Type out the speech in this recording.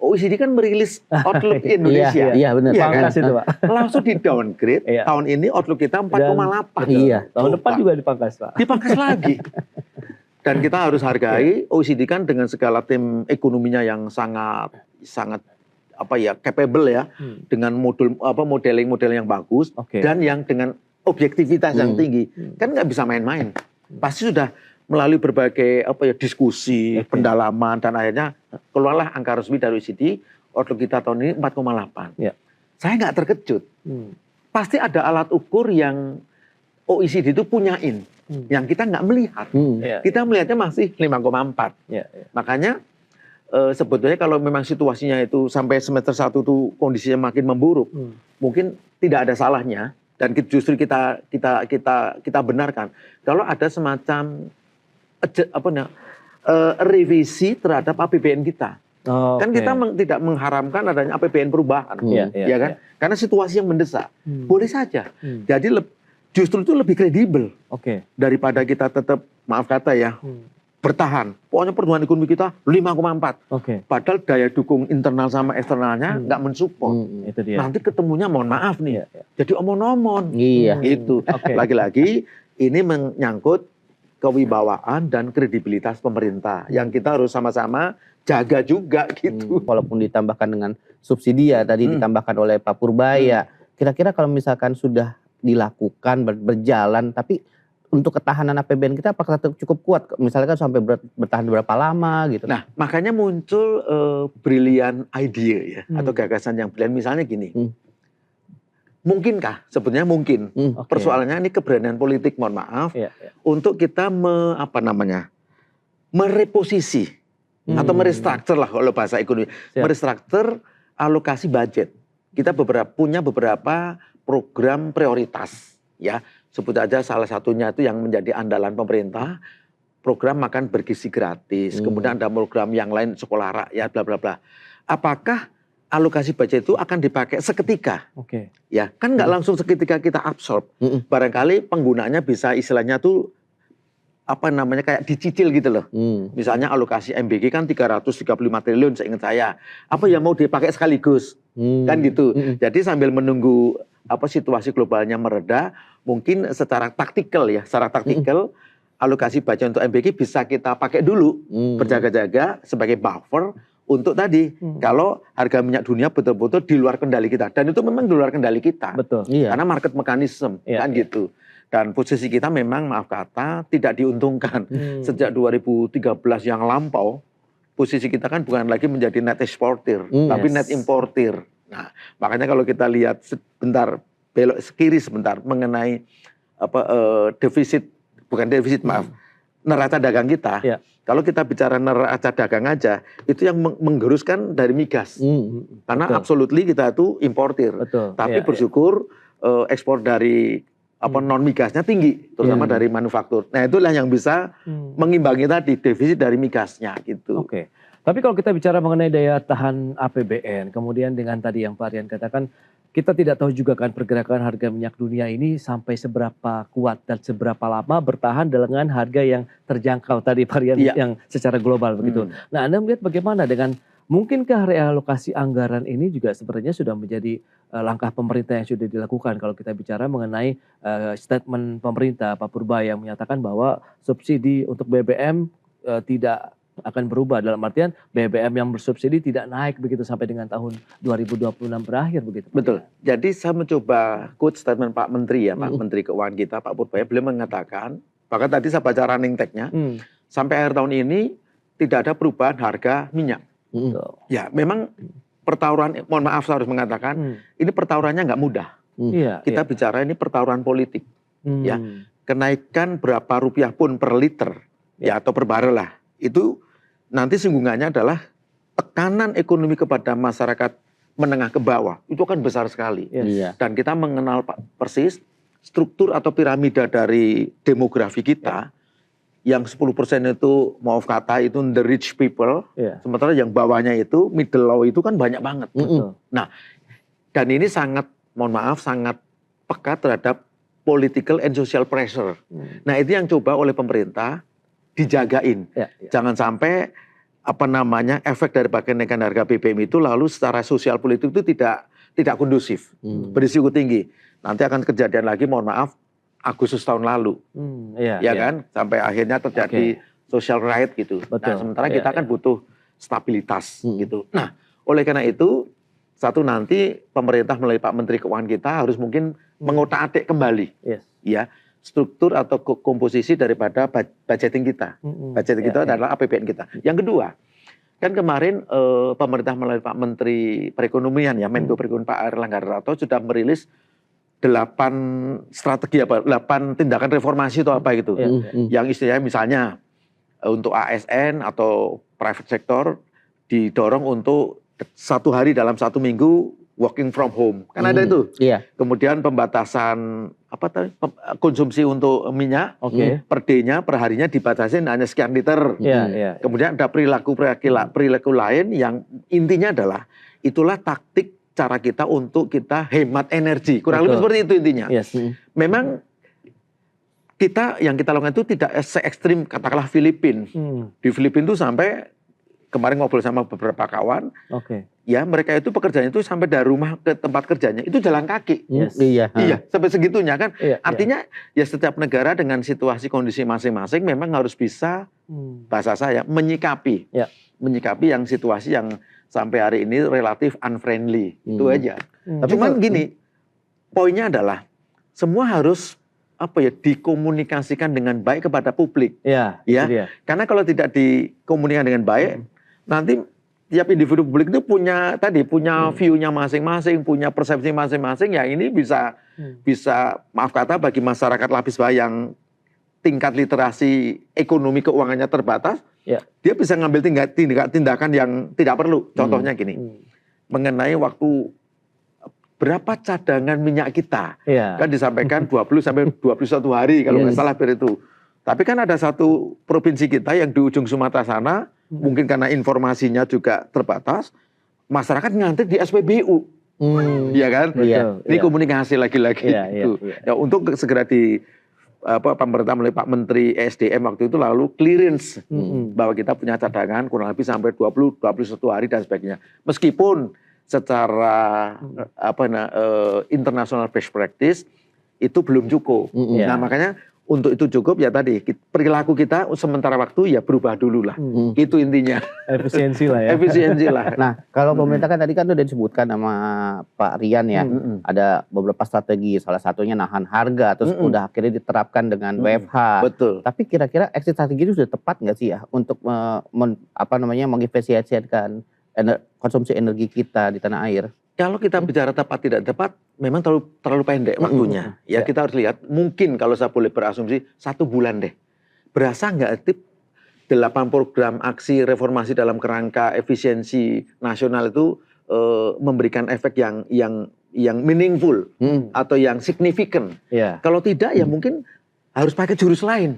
OECD kan merilis outlook Indonesia. Iya benar. Iya Pangkas kan? itu Pak. Langsung di downgrade. Iya. Tahun ini outlook kita 4,8. Iya. Tahun Tuh, depan Pak. juga dipangkas Pak. Dipangkas lagi. Dan kita harus hargai OECD kan dengan segala tim ekonominya yang sangat capable ya, dengan modeling yang bagus Oke. dan yang dengan objektivitas yang tinggi. Kan nggak bisa main-main. Pasti sudah melalui berbagai diskusi, pendalaman, dan akhirnya keluarlah angka resmi dari OECD, outlook kita tahun ini 4,8. Ya. Saya nggak terkejut. Pasti ada alat ukur yang OECD itu punyain, yang kita nggak melihat. Iya. Kita melihatnya masih 5,4. Iya. Makanya sebetulnya kalau memang situasinya itu sampai semester 1 itu kondisinya makin memburuk, mungkin tidak ada salahnya, dan justru kita benarkan kalau ada semacam revisi terhadap APBN kita. Kan kita tidak mengharamkan adanya APBN perubahan, ya kan? Karena situasi yang mendesak, boleh saja. Jadi justru itu lebih kredibel daripada kita tetap, maaf kata ya, bertahan. Pokoknya pertumbuhan ekonomi kita 5,4. Padahal daya dukung internal sama eksternalnya nggak mensupport. Itu dia. Nanti ketemunya mohon maaf nih, jadi omon-omon. Iya. Itu. Lagi-lagi ini menyangkut kewibawaan dan kredibilitas pemerintah yang kita harus sama-sama jaga juga gitu. Walaupun ditambahkan dengan subsidi ya tadi ditambahkan oleh Pak Purbaya. Kira-kira kalau misalkan sudah dilakukan berjalan, tapi untuk ketahanan APBN kita apakah cukup kuat? Misalnya kan sampai bertahan berapa lama gitu. Nah, makanya muncul brilliant idea ya, atau gagasan yang brilian. Misalnya gini, mungkinkah? Sebetulnya mungkin. Persoalannya ini keberanian politik, mohon maaf, untuk kita mereposisi atau merestruktur lah kalau bahasa ekonomi, merestruktur alokasi budget. Kita punya beberapa program prioritas, ya. Sebut aja salah satunya itu yang menjadi andalan pemerintah, program makan bergizi gratis. Kemudian ada program yang lain, sekolah rakyat, bla bla bla. Apakah alokasi budget itu akan dipakai seketika? Ya, kan nggak langsung seketika kita absorb. Barangkali penggunanya bisa istilahnya tuh kayak dicicil gitu loh. Misalnya alokasi MBG kan 335 triliun seingat saya. Apa yang mau dipakai sekaligus? Kan gitu. Jadi sambil menunggu situasi globalnya mereda, mungkin secara taktikal alokasi budget untuk MBG bisa kita pakai dulu, berjaga-jaga sebagai buffer untuk tadi, kalau harga minyak dunia betul-betul di luar kendali kita. Dan itu memang di luar kendali kita. Betul. Karena market mechanism, kan gitu. Dan posisi kita memang, maaf kata, tidak diuntungkan. Sejak 2013 yang lampau, posisi kita kan bukan lagi menjadi net exporter, tapi net importer. Nah, makanya kalau kita lihat sebentar, belok kiri sebentar, mengenai neraca dagang kita. Kalau kita bicara neraca dagang aja, itu yang menggeruskan dari migas. Karena absolutely kita itu importir. Tapi bersyukur ekspor dari non migasnya tinggi, terutama dari manufaktur. Nah, itulah yang bisa mengimbangi tadi defisit dari migasnya gitu. Tapi kalau kita bicara mengenai daya tahan APBN, kemudian dengan tadi yang Pak Rian katakan, kita tidak tahu juga kan pergerakan harga minyak dunia ini sampai seberapa kuat dan seberapa lama bertahan dengan harga yang terjangkau tadi Pak Rian, yang secara global begitu. Nah, Anda melihat bagaimana dengan mungkinkah realokasi anggaran ini juga sebenarnya sudah menjadi langkah pemerintah yang sudah dilakukan kalau kita bicara mengenai statement pemerintah Pak Purbaya yang menyatakan bahwa subsidi untuk BBM tidak akan berubah, dalam artian BBM yang bersubsidi tidak naik begitu sampai dengan tahun 2026 berakhir begitu. Betul. Jadi saya mencoba quote statement Pak Menteri ya, Pak Menteri Keuangan kita, Pak Purbaya, beliau mengatakan, bahkan tadi saya baca running tag-nya, sampai akhir tahun ini tidak ada perubahan harga minyak. Ya, memang pertauran, mohon maaf saya harus mengatakan, ini pertaurannya nggak mudah. Kita bicara ini pertauran politik. Ya, kenaikan berapa rupiah pun per liter, ya atau per barel lah, itu nanti singgungannya adalah tekanan ekonomi kepada masyarakat menengah ke bawah, itu akan besar sekali. Dan kita mengenal persis struktur atau piramida dari demografi kita, yang 10% itu maaf kata itu the rich people, sementara yang bawahnya itu middle low itu kan banyak banget. Nah, dan ini sangat, mohon maaf, sangat peka terhadap political and social pressure. Nah, itu yang coba oleh pemerintah dijagain. Jangan sampai efek dari kenaikan harga BBM itu lalu secara sosial politik itu tidak kondusif, berisiko tinggi. Nanti akan kejadian lagi, mohon maaf, Agustus tahun lalu, ya kan, sampai akhirnya terjadi social riot gitu. Betul. Nah, sementara kita kan butuh stabilitas gitu. Nah, oleh karena itu, satu nanti pemerintah melalui Pak Menteri Keuangan kita harus mungkin mengotak-atik kembali, ya, struktur atau komposisi daripada budgeting kita. Budgeting kita adalah APBN kita. Yang kedua, kan kemarin pemerintah melalui Pak Menteri Perekonomian, ya, Menko Perekonomian Pak Airlangga Hartarto sudah merilis 8 tindakan reformasi atau apa gitu. Yang istilahnya misalnya untuk ASN atau private sector didorong untuk 1 hari dalam 1 minggu working from home. Kan ada itu. Kemudian pembatasan konsumsi untuk minyak per day-nya, per harinya dibatasi hanya sekian liter. Kemudian ada perilaku lain yang intinya adalah itulah taktik cara kita untuk kita hemat energi. Kurang lebih seperti itu intinya. Memang yang kita lakukan itu tidak se ekstrim katakanlah Filipina. Di Filipina itu sampai kemarin ngobrol sama beberapa kawan, ya mereka itu pekerjaannya itu sampai dari rumah ke tempat kerjanya itu jalan kaki. Iya, sampai segitunya kan. Artinya ya setiap negara dengan situasi kondisi masing-masing memang harus bisa bahasa saya menyikapi yang situasi yang sampai hari ini relatif unfriendly. Itu aja. Tapi cuman gini, poinnya adalah semua harus dikomunikasikan dengan baik kepada publik. Karena kalau tidak dikomunikasikan dengan baik, nanti tiap individu publik itu punya view-nya masing-masing, punya persepsi masing-masing. Ya ini bisa maaf kata bagi masyarakat lapis bawah yang tingkat literasi ekonomi keuangannya terbatas, dia bisa ngambil tindakan yang tidak perlu. Contohnya gini, mengenai waktu berapa cadangan minyak kita, kan disampaikan 20 sampai 21 hari kalau nggak salah itu. Tapi kan ada satu provinsi kita yang di ujung Sumatera sana, mungkin karena informasinya juga terbatas, masyarakat ngantri di SPBU, ya kan? Ini komunikasi lagi-lagi itu. Ya, untuk segera pemerintah melalui Pak Menteri ESDM waktu itu lalu clearance bahwa kita punya cadangan kurang lebih sampai 21 hari dan sebagainya. Meskipun secara international best practice itu belum cukup. Nah, makanya untuk itu cukup ya tadi perilaku kita sementara waktu ya berubah dulu lah. Itu intinya. Efisiensi lah ya. Efisiensi lah. Nah, kalau pemerintah kan tadi kan udah disebutkan sama Pak Rian ya, ada beberapa strategi, salah satunya nahan harga, terus udah akhirnya diterapkan dengan WFH. Betul. Tapi kira-kira exit strategi itu sudah tepat nggak sih ya untuk mengefisiensikan konsumsi energi kita di tanah air? Kalau kita bicara tepat tidak tepat, memang terlalu pendek waktunya. Ya kita harus lihat. Mungkin kalau saya boleh berasumsi 1 bulan deh. Berasa nggak 8 program aksi reformasi dalam kerangka efisiensi nasional itu memberikan efek yang meaningful atau yang signifikan. Kalau tidak ya mungkin harus pakai jurus lain.